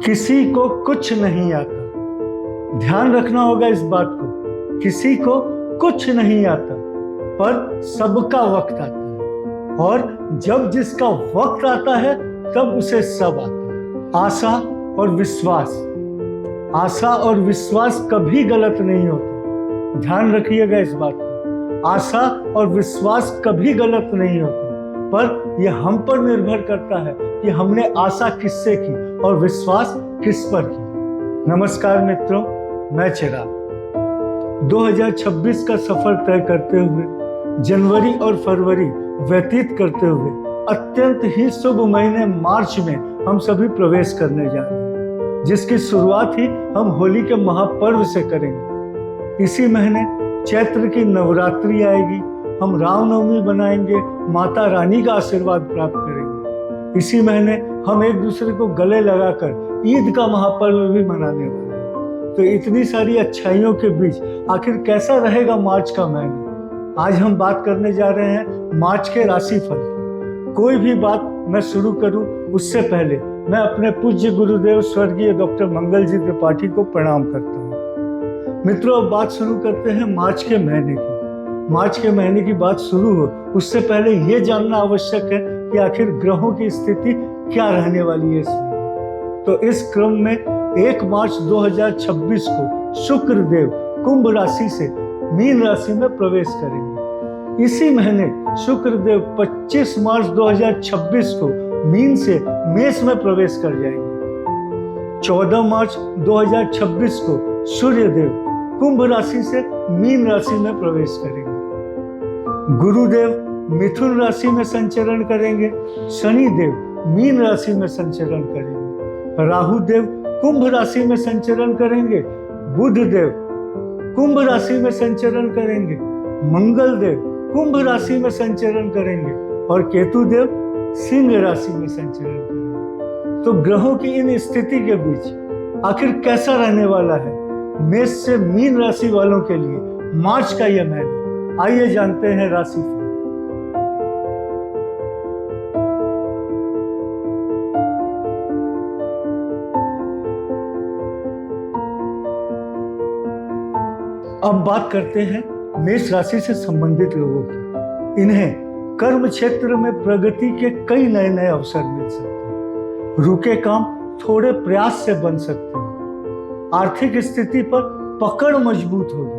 किसी को कुछ नहीं आता। ध्यान रखना होगा इस बात को। किसी को कुछ नहीं आता, पर सबका वक्त आता है, और जब जिसका वक्त आता है तब उसे सब आता है। आशा और विश्वास, आशा और विश्वास कभी गलत नहीं होते। ध्यान रखिएगा इस बात को। आशा और विश्वास कभी गलत नहीं होते, पर यह हम पर निर्भर करता है कि हमने आशा किससे की और विश्वास किस पर की। नमस्कार मित्रों, मैं चिराग। 2026 का सफर तय करते हुए, जनवरी और फरवरी व्यतीत करते हुए, अत्यंत ही शुभ महीने मार्च में हम सभी प्रवेश करने जा रहे हैं, जिसकी शुरुआत ही हम होली के महापर्व से करेंगे। इसी महीने चैत्र की नवरात्रि आएगी, हम रामनवमी बनाएंगे, माता रानी का आशीर्वाद प्राप्त करेंगे। इसी महीने हम एक दूसरे को गले लगाकर ईद का महापर्व भी मनाने वाले हैं। तो इतनी सारी अच्छाइयों के बीच आखिर कैसा रहेगा मार्च का महीना, आज हम बात करने जा रहे हैं मार्च के राशिफल की। कोई भी बात मैं शुरू करूं उससे पहले मैं अपने पूज्य गुरुदेव स्वर्गीय डॉक्टर मंगल जी त्रिपाठी को प्रणाम करता हूं। मित्रों, अब बात शुरू करते हैं मार्च के महीने की। मार्च के महीने की बात शुरू हो उससे पहले ये जानना आवश्यक है कि आखिर ग्रहों की स्थिति क्या रहने वाली है इसमें। तो इस क्रम में 1 मार्च 2026 को शुक्र देव कुंभ राशि से मीन राशि में प्रवेश करेंगे। इसी महीने शुक्र देव 25 मार्च 2026 को मीन से मेष में प्रवेश कर जाएंगे। 14 मार्च 2026 को सूर्य देव कुंभ राशि से मीन राशि में प्रवेश करेंगे। गुरुदेव मिथुन राशि में संचरण करेंगे, शनि देव मीन राशि में संचरण करेंगे, राहु देव कुंभ राशि में संचरण करेंगे, बुध देव कुंभ राशि में संचरण करेंगे, मंगल देव कुंभ राशि में संचरण करेंगे और केतु देव सिंह राशि में संचरण करेंगे। तो ग्रहों की इन स्थिति के बीच आखिर कैसा रहने वाला है मेष से मीन राशि वालों के लिए मार्च का यह महीना। आइए जानते हैं राशिफल। अब बात करते हैं मेष राशि से संबंधित लोगों की। इन्हें कर्म क्षेत्र में प्रगति के कई नए नए अवसर मिल सकते हैं। रुके काम थोड़े प्रयास से बन सकते हैं। आर्थिक स्थिति पर पकड़ मजबूत होगी।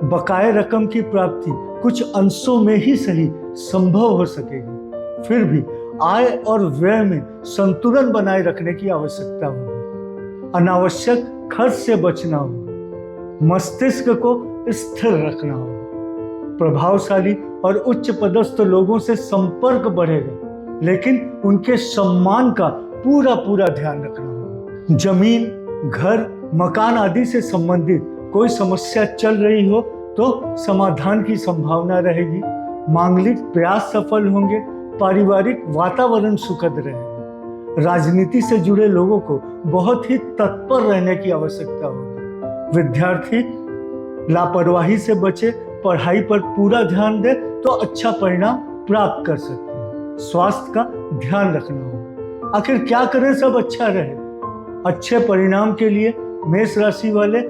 बकाये रकम की प्राप्ति कुछ अंशों में ही सही संभव हो सकेगी। फिर भी आय और व्यय में संतुलन बनाए रखने की आवश्यकता होगी। अनावश्यक खर्च से बचना होगा। मस्तिष्क को स्थिर रखना होगा। प्रभावशाली और उच्च पदस्थ लोगों से संपर्क बढ़ेगा, लेकिन उनके सम्मान का पूरा पूरा ध्यान रखना होगा। जमीन, घर, मकान आदि से संबंधित कोई समस्या चल रही हो तो समाधान की संभावना रहेगी। मांगलिक प्रयास सफल होंगे। पारिवारिक वातावरण सुखद रहेगा। राजनीति से जुड़े लोगों को बहुत ही तत्पर रहने की आवश्यकता होगी। विद्यार्थी लापरवाही से बचे, पढ़ाई पर पूरा ध्यान दे तो अच्छा परिणाम प्राप्त कर सकते हैं। स्वास्थ्य का ध्यान रखना होगा। आखिर क्या करें सब अच्छा रहे? अच्छे परिणाम के लिए मेष राशि वाले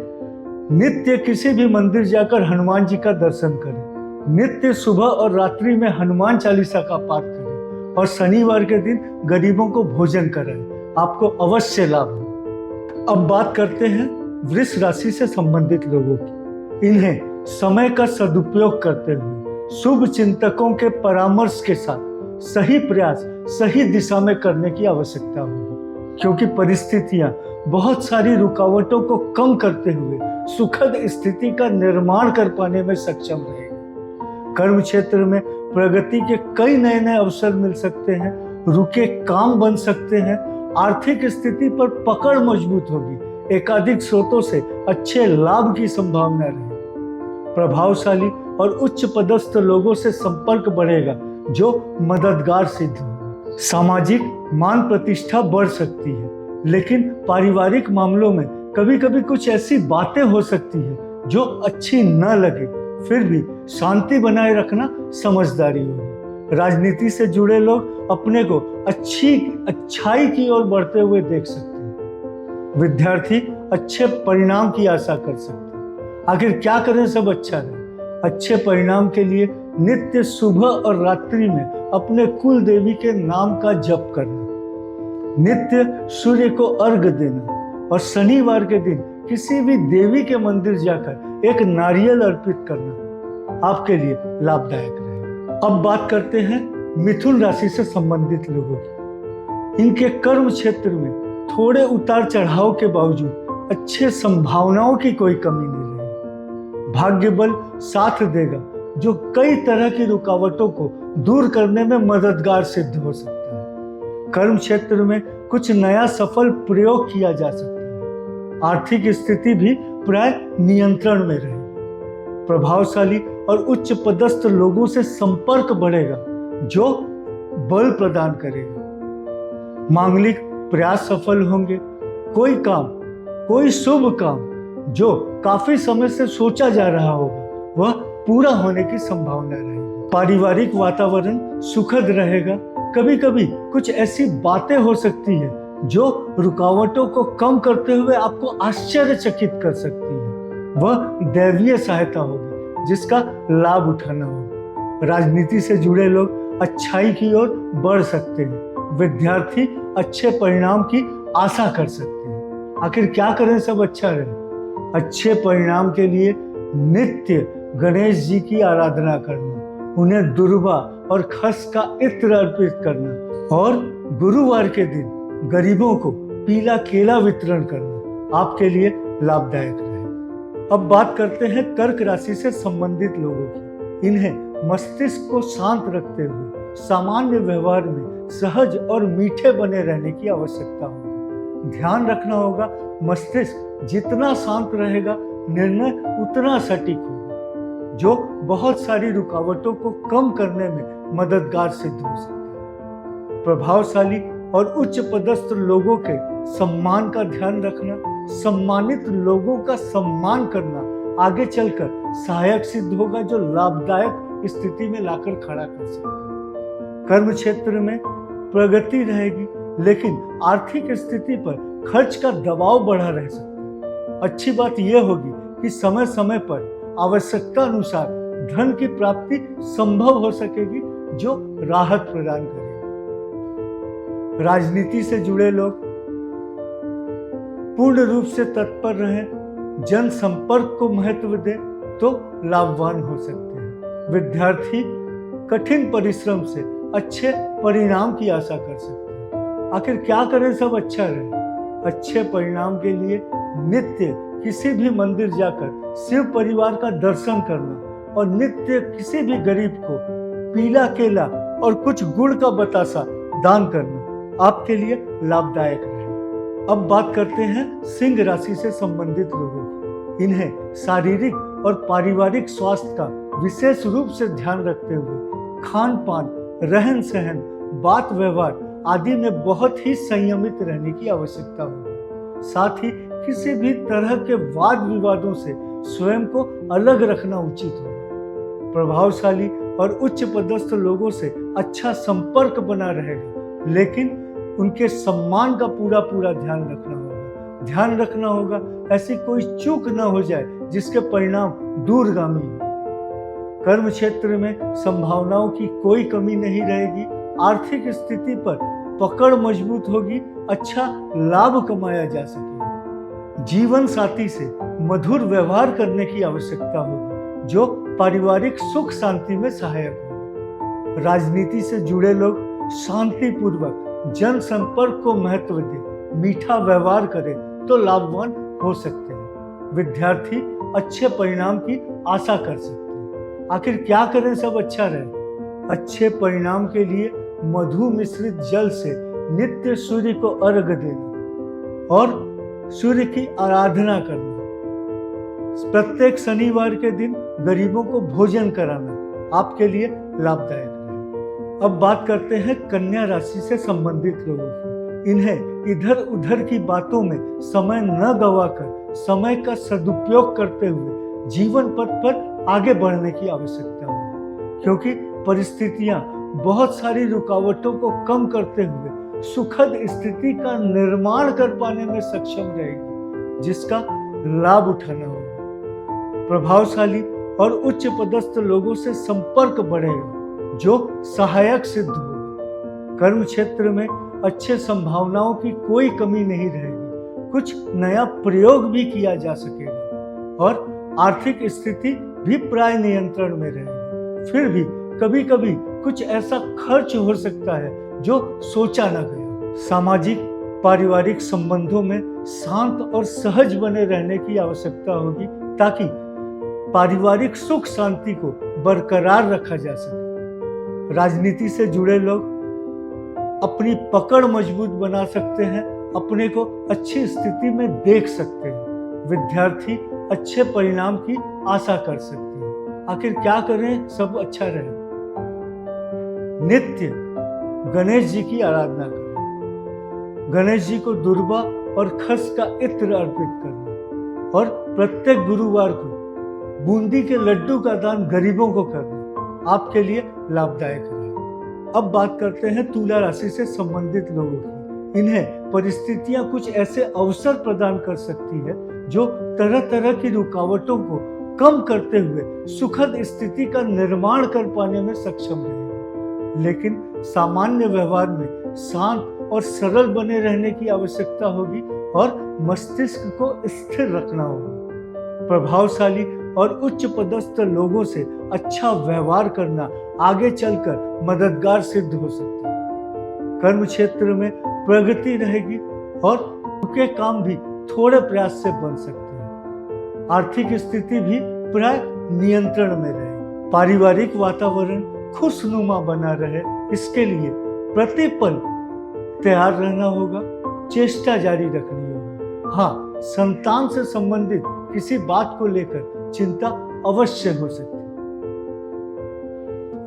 नित्य किसी भी मंदिर जाकर हनुमान जी का दर्शन करें। नित्य सुबह और रात्रि में हनुमान चालीसा का पाठ करें और शनिवार के दिन गरीबों को भोजन कराएं। आपको अवश्य लाभ हो। अब बात करते हैं वृष राशि से संबंधित लोगों की। इन्हें समय का सदुपयोग करते हुए शुभ चिंतकों के परामर्श के साथ सही प्रयास सही दिशा में करने की आवश्यकता होगी, क्योंकि परिस्थितियां बहुत सारी रुकावटों को कम करते हुए सुखद स्थिति का निर्माण कर पाने में सक्षम रहेगी। कर्म क्षेत्र में प्रगति के कई नए नए अवसर मिल सकते हैं। रुके काम बन सकते हैं। आर्थिक स्थिति पर पकड़ मजबूत होगी। एकाधिक स्रोतों से अच्छे लाभ की संभावना रहेगी। प्रभावशाली और उच्च पदस्थ लोगों से संपर्क बढ़ेगा जो मददगार सिद्ध होगा। सामाजिक मान प्रतिष्ठा बढ़ सकती है, लेकिन पारिवारिक मामलों में कभी कभी कुछ ऐसी बातें हो सकती है जो अच्छी न लगे। फिर भी शांति बनाए रखना समझदारी होगी। राजनीति से जुड़े लोग अपने को अच्छाई की ओर बढ़ते हुए देख सकते हैं। विद्यार्थी अच्छे परिणाम की आशा कर सकते हैं। आखिर क्या करें सब अच्छा रहे? अच्छे परिणाम के लिए नित्य सुबह और रात्रि में अपने कुल देवी के नाम का जप करना, नित्य सूर्य को अर्घ देना और शनिवार के दिन किसी भी देवी के मंदिर जाकर एक नारियल अर्पित करना आपके लिए लाभदायक रहेगा। अब बात करते हैं मिथुन राशि से संबंधित लोगों की। इनके कर्म क्षेत्र में थोड़े उतार चढ़ाव के बावजूद अच्छे संभावनाओं की कोई कमी नहीं रहेगी। भाग्य बल साथ देगा जो कई तरह की रुकावटों को दूर करने में मददगार सिद्ध हो सकता है। कर्म क्षेत्र में कुछ नया सफल प्रयोग किया जा सकता है। आर्थिक स्थिति भी प्राय नियंत्रण में रहेगी। प्रभावशाली और उच्च पदस्थ लोगों से संपर्क बढ़ेगा जो बल प्रदान करेगा। मांगलिक प्रयास सफल होंगे। कोई शुभ काम जो काफी समय से सोचा जा रहा होगा वह पूरा होने की संभावना रहेगी। पारिवारिक वातावरण सुखद रहेगा। कभी कभी कुछ ऐसी बातें हो सकती है जो रुकावटों को कम करते हुए आपको आश्चर्यचकित कर सकती है। वह दैवीय सहायता होगी जिसका लाभ उठाना होगा। राजनीति से जुड़े लोग अच्छाई की ओर बढ़ सकते हैं। विद्यार्थी अच्छे परिणाम की आशा कर सकते हैं। आखिर क्या करें सब अच्छा रहे? अच्छे परिणाम के लिए नित्य गणेश जी की आराधना करना, उन्हें दुर्वा और खस का इत्र अर्पित करना और गुरुवार के दिन गरीबों को पीला केला वितरण करना आपके लिए लाभदायक रहे। अब बात करते हैं कर्क राशि से संबंधित लोगों की। इन्हें मस्तिष्क को शांत रखते हुए सामान्य व्यवहार में सहज और मीठे बने रहने की आवश्यकता होगी। ध्यान रखना होगा, मस्तिष्क जितना शांत रहेगा निर्णय उतना सटीक होगा जो बहुत सारी रुकावटों को कम करने में मददगार सिद्ध हो सकता है। प्रभावशाली और उच्च पदस्थ लोगों के सम्मान का ध्यान रखना, सम्मानित लोगों का सम्मान करना आगे चलकर सहायक सिद्ध होगा जो लाभदायक स्थिति में लाकर खड़ा कर सकता है। कर्म क्षेत्र में प्रगति रहेगी लेकिन आर्थिक स्थिति पर खर्च का दबाव बढ़ा रह सकता है। अच्छी बात यह होगी कि समय समय पर आवश्यकता अनुसार धन की प्राप्ति संभव हो सकेगी जो राहत प्रदान करेगी। राजनीति से जुड़े लोग पूर्ण रूप से तत्पर रहें, जनसंपर्क को महत्व दें तो लाभवान हो सकते हैं। विद्यार्थी कठिन परिश्रम से अच्छे परिणाम की आशा कर सकते हैं। आखिर क्या करें सब अच्छा रहे? अच्छे परिणाम के लिए नित्य किसी भी मंदिर जाकर शिव परिवार का दर्शन करना और नित्य किसी भी गरीब को पीला केला और कुछ गुड़ का बतासा दान करना आपके लिए लाभदायक रहे। अब बात करते हैं सिंह राशि से संबंधित लोगों की। इन्हें शारीरिक और पारिवारिक स्वास्थ्य का विशेष रूप से ध्यान रखते हुए खान पान, रहन सहन, बात व्यवहार आदि में बहुत ही संयमित रहने की आवश्यकता होगी। साथ ही किसी भी तरह के वाद विवादों से स्वयं को अलग रखना उचित होगा। प्रभावशाली और उच्च पदस्थ लोगों से अच्छा संपर्क बना रहेगा लेकिन उनके सम्मान का पूरा ध्यान रखना होगा। ऐसी कोई चूक न हो जाए जिसके परिणाम दूरगामी हो। कर्म क्षेत्र में संभावनाओं की कोई कमी नहीं रहेगी। आर्थिक स्थिति पर पकड़ मजबूत होगी, अच्छा लाभ कमाया जा सकेगा। जीवन साथी से मधुर व्यवहार करने की आवश्यकता होगी जो पारिवारिक सुख शांति में सहायक होगा। राजनीति से जुड़े लोग शांतिपूर्वक जनसंपर्क को महत्व दें, मीठा व्यवहार करें तो लाभवान हो सकते हैं। विद्यार्थी अच्छे परिणाम की आशा कर सकते हैं। आखिर क्या करें सब अच्छा रहे? अच्छे परिणाम के लिए मधु मिश्रित जल से नित्य सूर्य को अर्घ देना और सूर्य की आराधना करना, प्रत्येक शनिवार के दिन गरीबों को भोजन कराना आपके लिए लाभदायक है। अब बात करते हैं कन्या राशि से संबंधित लोगों की। इन्हें इधर उधर की बातों में समय न गवाकर समय का सदुपयोग करते हुए जीवन पथ पर आगे बढ़ने की आवश्यकता है क्योंकि परिस्थितियां बहुत सारी रुकावटों को कम करते हुए सुखद स्थिति का निर्माण कर पाने में सक्षम रहेगी, जिसका लाभ उठाना होगा। प्रभावशाली और उच्च पदस्थ लोगों से संपर्क बढ़ेगा, जो सहायक सिद्ध होगा। कर्म क्षेत्र में अच्छे संभावनाओं की कोई कमी नहीं रहेगी। कुछ नया प्रयोग भी किया जा सकेगा और आर्थिक स्थिति भी प्राय नियंत्रण में रहेगी। फिर भी कभी कभी कुछ ऐसा खर्च हो सकता है जो सोचा न गया। सामाजिक पारिवारिक संबंधों में शांत और सहज बने रहने की आवश्यकता होगी, ताकि पारिवारिक सुख शांति को बरकरार रखा जा सके। राजनीति से जुड़े लोग अपनी पकड़ मजबूत बना सकते हैं, अपने को अच्छी स्थिति में देख सकते हैं। विद्यार्थी अच्छे परिणाम की आशा कर सकते हैं। आखिर क्या करें सब अच्छा रहे? नित्य गणेश जी की आराधना करना, गणेश जी को दुर्वा और खस का इत्र अर्पित करना और प्रत्येक गुरुवार को बूंदी के लड्डू का दान गरीबों को करना आपके लिए लाभदायक रहेगा। अब बात करते हैं तुला राशि से संबंधित लोगों की। इन्हें परिस्थितियां कुछ ऐसे अवसर प्रदान कर सकती है जो तरह तरह की रुकावटों को कम करते हुए सुखद स्थिति का निर्माण कर पाने में सक्षम रहेगी। लेकिन सामान्य व्यवहार में शांत और सरल बने रहने की आवश्यकता होगी और मस्तिष्क को स्थिर रखना होगा। प्रभावशाली और उच्च पदस्थ लोगों से अच्छा व्यवहार करना आगे चलकर मददगार सिद्ध हो सकता है। कर्म क्षेत्र में प्रगति रहेगी और रुके काम भी थोड़े प्रयास से बन सकते हैं। आर्थिक स्थिति भी प्राय नियंत्रण में रहेगी। पारिवारिक वातावरण खुशनुमा बना रहे, इसके लिए प्रतिपल तैयार रहना होगा, चेष्टा जारी रखनी होगी। हाँ, संतान से संबंधित किसी बात को लेकर चिंता अवश्य हो सकती है।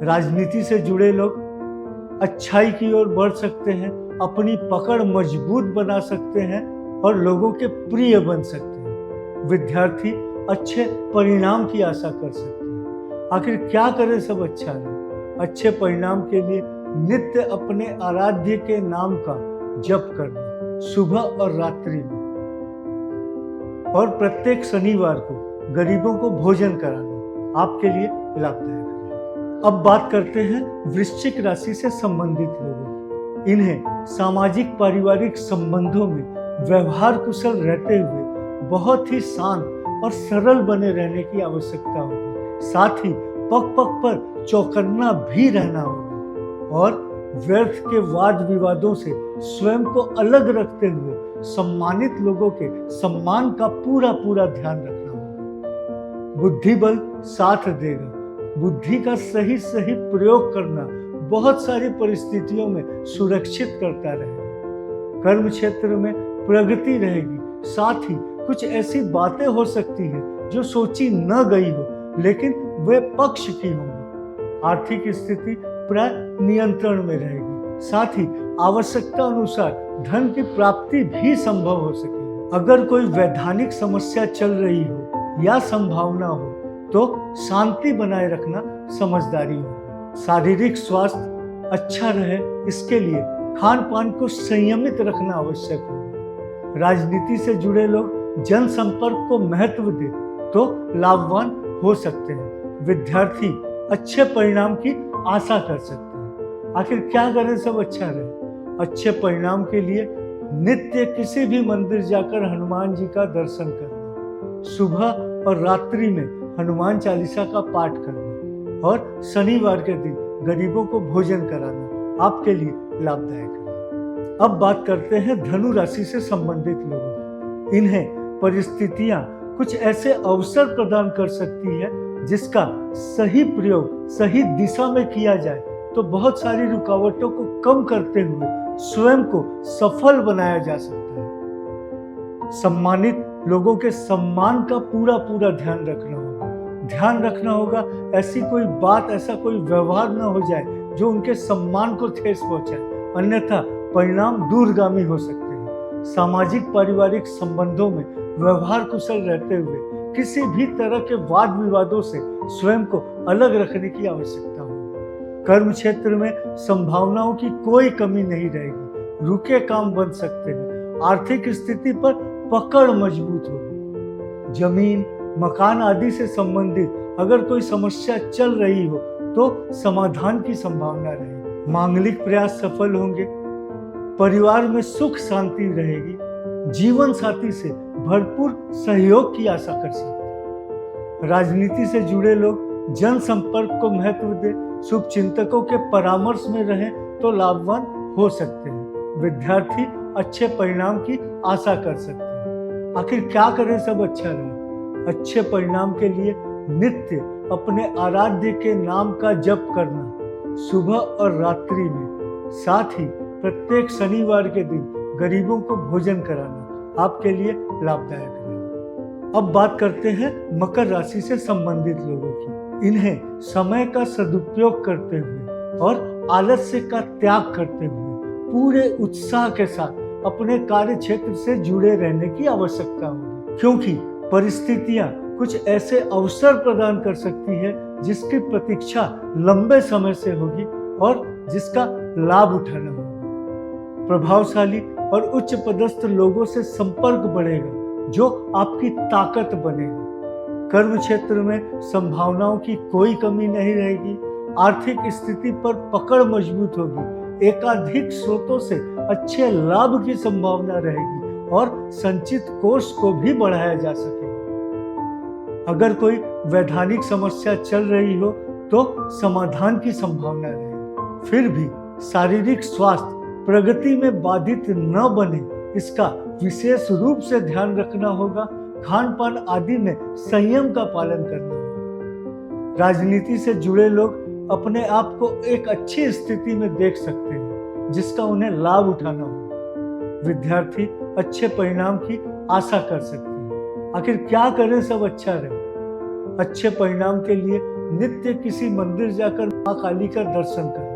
राजनीति से जुड़े लोग अच्छाई की ओर बढ़ सकते हैं, अपनी पकड़ मजबूत बना सकते हैं और लोगों के प्रिय बन सकते हैं। विद्यार्थी अच्छे परिणाम की आशा कर सकते हैं। आखिर क्या करें सब अच्छा रहे? अच्छे परिणाम के लिए नित्य अपने आराध्य के नाम का जप करना सुबह और रात्रि में, और प्रत्येक शनिवार को गरीबों को भोजन कराना आपके लिए लाभदायक है। अब बात करते हैं वृश्चिक राशि से संबंधित लोगों की। इन्हें सामाजिक पारिवारिक संबंधों में व्यवहार कुशल रहते हुए बहुत ही शांत और सरल बने रहने की आवश्यकता होगी। साथ ही पग पग पर चौकन्ना भी रहना होगा और व्यर्थ के वाद विवादों से स्वयं को अलग रखते हुए सम्मानित लोगों के सम्मान का पूरा पूरा ध्यान रखना होगा। बुद्धि बल साथ देगा। बुद्धि का सही सही प्रयोग करना बहुत सारी परिस्थितियों में सुरक्षित करता रहेगा। कर्म क्षेत्र में प्रगति रहेगी। साथ ही कुछ ऐसी बातें हो सकती है जो सोची न गई हो, लेकिन वे पक्ष की होंगी। आर्थिक स्थिति प्राय नियंत्रण में रहेगी। साथ ही आवश्यकता अनुसार धन की प्राप्ति भी संभव हो सकेगी। अगर कोई वैधानिक समस्या चल रही हो या संभावना हो तो शांति बनाए रखना समझदारी हो। शारीरिक स्वास्थ्य अच्छा रहे, इसके लिए खान पान को संयमित रखना आवश्यक होगा। राजनीति से जुड़े लोग जनसंपर्क को महत्व दे तो लाभवान हो सकते हैं। विद्यार्थी अच्छे परिणाम की आशा कर सकते हैं। आखिर क्या करें सब अच्छा रहे? अच्छे परिणाम के लिए नित्य किसी भी मंदिर जाकर हनुमान जी का दर्शन करना, सुबह और रात्रि में हनुमान चालीसा का पाठ करना और शनिवार के दिन गरीबों को भोजन कराना आपके लिए लाभदायक है। अब बात करते हैं धनु राशि से संबंधित लोगों की। इन्हें परिस्थितियां कुछ ऐसे अवसर प्रदान कर सकती है जिसका सही प्रयोग सही दिशा में किया जाए तो बहुत सारी रुकावटों को कम करते हुए स्वयं को सफल बनाया जा सकता है। सम्मानित लोगों के सम्मान का पूरा पूरा ध्यान रखना होगा। ध्यान रखना होगा ऐसी कोई बात, ऐसा कोई व्यवहार न हो जाए जो उनके सम्मान को ठेस पहुंचाए, अन्यथा परिणाम दूरगामी हो सकते हैं। सामाजिक पारिवारिक संबंधों में व्यवहार कुशल रहते हुए किसी भी तरह के वाद विवादों से स्वयं को अलग रखने की आवश्यकता होगी। कर्म क्षेत्र में संभावनाओं की कोई कमी नहीं रहेगी। रुके काम बन सकते हैं। आर्थिक स्थिति पर पकड़ मजबूत होगी। जमीन, मकान आदि से संबंधित अगर कोई समस्या चल रही हो तो समाधान की संभावना रहेगी। मांगलिक प्रयास सफल होंगे। परिवार में सुख शांति रहेगी। जीवन साथी से भरपूर सहयोग की आशा कर सकते हैं। राजनीति से जुड़े लोग जनसंपर्क को महत्व दें। शुभ चिंतकों के परामर्श में रहें तो लाभवान हो सकते हैं। विद्यार्थी अच्छे परिणाम की आशा कर सकते हैं। आखिर क्या करें सब अच्छा रहे? अच्छे परिणाम के लिए नित्य अपने आराध्य के नाम का जप करना, सुबह और रात्रि में, साथ ही प्रत्येक शनिवार के दिन गरीबों को भोजन कराना आपके लिए लाभदायक रहेगा। अब बात करते हैं मकर राशि से संबंधित लोगों की। इन्हें समय का सदुपयोग करते हुए और आलस्य का त्याग करते हुए पूरे उत्साह के साथ अपने कार्य क्षेत्र से जुड़े रहने की आवश्यकता होगी, क्योंकि परिस्थितियां कुछ ऐसे अवसर प्रदान कर सकती है जिसकी प्रतीक्षा लंबे समय से होगी और जिसका लाभ उठाना होगा। प्रभावशाली और उच्च पदस्थ लोगों से संपर्क बढ़ेगा जो आपकी ताकत बनेगा। कर्म क्षेत्र में संभावनाओं की कोई कमी नहीं रहेगी। आर्थिक स्थिति पर पकड़ मजबूत होगी। एकाधिक स्रोतों से अच्छे लाभ की संभावना रहेगी और संचित कोष को भी बढ़ाया जा सकेगा। अगर कोई वैधानिक समस्या चल रही हो तो समाधान की संभावना रहेगी। फिर भी शारीरिक स्वास्थ्य प्रगति में बाधित न बने, इसका विशेष रूप से ध्यान रखना होगा। खान पान आदि में संयम का पालन करना होगा। राजनीति से जुड़े लोग अपने आप को एक अच्छी स्थिति में देख सकते हैं जिसका उन्हें लाभ उठाना होगा। विद्यार्थी अच्छे परिणाम की आशा कर सकते हैं। आखिर क्या करें सब अच्छा रहे? अच्छे परिणाम के लिए नित्य किसी मंदिर जाकर मां काली का दर्शन करना,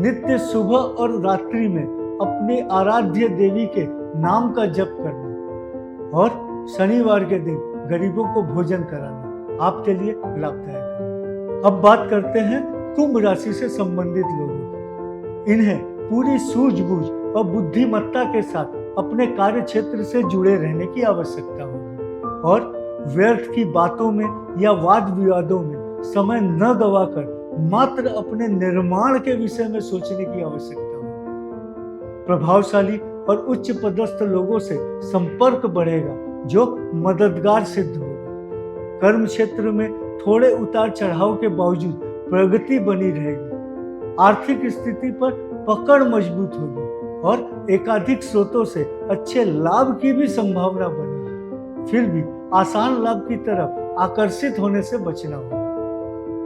नित्य सुबह और रात्रि में अपने आराध्य देवी के नाम का जप करना और शनिवार के दिन गरीबों को भोजन कराना आपके लिए लाभदायक है। अब बात करते हैं कुंभ राशि से संबंधित लोगों की। इन्हें पूरी सूझबूझ और बुद्धिमत्ता के साथ अपने कार्य क्षेत्र से जुड़े रहने की आवश्यकता होगी और व्यर्थ की बातों में या वाद विवादों में समय न गवाकर मात्र अपने निर्माण के विषय में सोचने की आवश्यकता होगी। प्रभावशाली और उच्च पदस्थ लोगों से संपर्क बढ़ेगा जो मददगार सिद्ध होगा। कर्म क्षेत्र में थोड़े उतार चढ़ाव के बावजूद प्रगति बनी रहेगी। आर्थिक स्थिति पर पकड़ मजबूत होगी और एकाधिक स्रोतों से अच्छे लाभ की भी संभावना बनेगी। फिर भी आसान लाभ की तरफ आकर्षित होने से बचना होगा।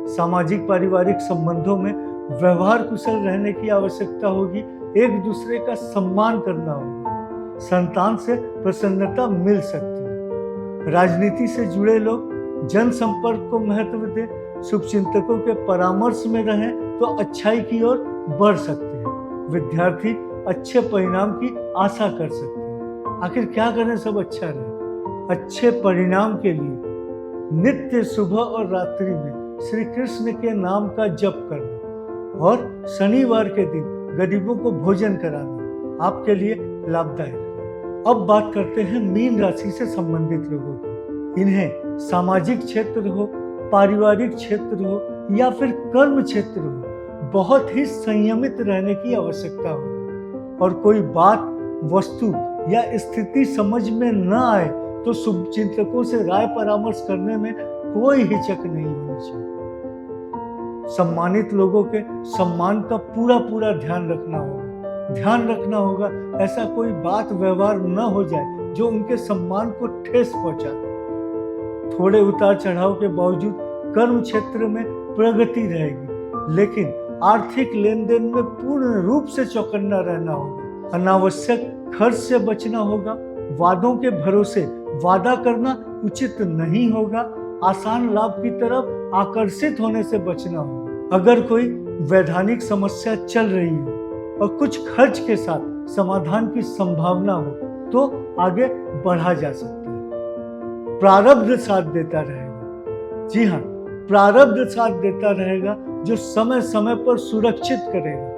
सामाजिक पारिवारिक संबंधों में व्यवहार कुशल रहने की आवश्यकता होगी। एक दूसरे का सम्मान करना होगा। संतान से प्रसन्नता मिल सकती है। राजनीति से जुड़े लोग जनसंपर्क को महत्व दें। शुभचिंतकों के परामर्श में रहें तो अच्छाई की ओर बढ़ सकते हैं। विद्यार्थी अच्छे परिणाम की आशा कर सकते हैं। आखिर क्या करें सब अच्छा रहे? अच्छे परिणाम के लिए नित्य सुबह और रात्रि में श्री कृष्ण के नाम का जप करना और शनिवार के दिन गरीबों को भोजन कराना आपके लिए लाभदायक है। अब बात करते हैं मीन राशि से संबंधित लोगों की। इन्हें सामाजिक क्षेत्र हो, पारिवारिक क्षेत्र हो या फिर कर्म क्षेत्र हो, बहुत ही संयमित रहने की आवश्यकता होगी और कोई बात, वस्तु या स्थिति समझ में न आए तो शुभचिंतकों से राय परामर्श करने में कोई हिचक नहीं होनी चाहिए। सम्मानित लोगों के सम्मान का पूरा ध्यान रखना होगा। ध्यान रखना होगा ऐसा कोई बात व्यवहार न हो जाए जो उनके सम्मान को ठेस पहुंचा दे। थोड़े उतार चढ़ाव के बावजूद कर्म क्षेत्र में प्रगति रहेगी, लेकिन आर्थिक लेन देन में पूर्ण रूप से चौकन्ना रहना होगा। अनावश्यक खर्च से बचना होगा। वादों के भरोसे वादा करना उचित नहीं होगा। आसान लाभ की तरफ आकर्षित होने से बचना होगा। अगर कोई वैधानिक समस्या चल रही हो और कुछ खर्च के साथ समाधान की संभावना हो तो आगे बढ़ा जा सकता है। प्रारब्ध साथ देता रहेगा। जी हाँ, प्रारब्ध साथ देता रहेगा जो समय समय पर सुरक्षित करेगा।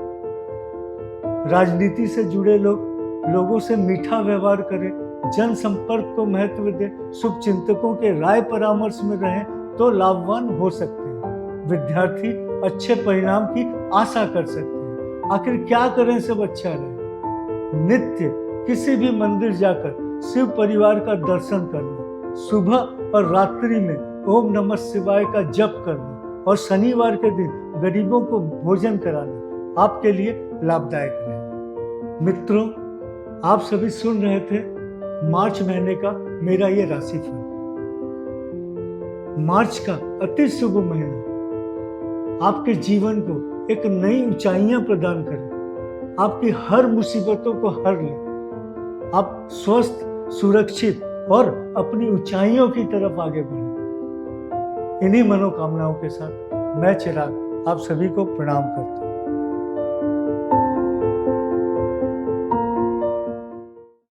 राजनीति से जुड़े लोगों से मीठा व्यवहार करें, जनसंपर्क को महत्व दें, शुभ चिंतकों के राय परामर्श में रहें तो लाभवान हो सकते हैं। विद्यार्थी अच्छे परिणाम की आशा कर सकते हैं। आखिर क्या करें सब अच्छा रहे? नित्य किसी भी मंदिर जाकर शिव परिवार का दर्शन करना, सुबह और रात्रि में ओम नमः शिवाय का जप करना और शनिवार के दिन गरीबों को भोजन कराना आपके लिए लाभदायक रहे। मित्रों, आप सभी सुन रहे थे मार्च महीने का मेरा ये राशिफल। मार्च का अति शुभ महीना आपके जीवन को एक नई ऊंचाइयां प्रदान करे, आपकी हर मुसीबतों को हर ले, आप स्वस्थ, सुरक्षित और अपनी ऊंचाइयों की तरफ आगे बढ़ें। इन्हीं मनोकामनाओं के साथ मैं चिराग आप सभी को प्रणाम करता हूँ।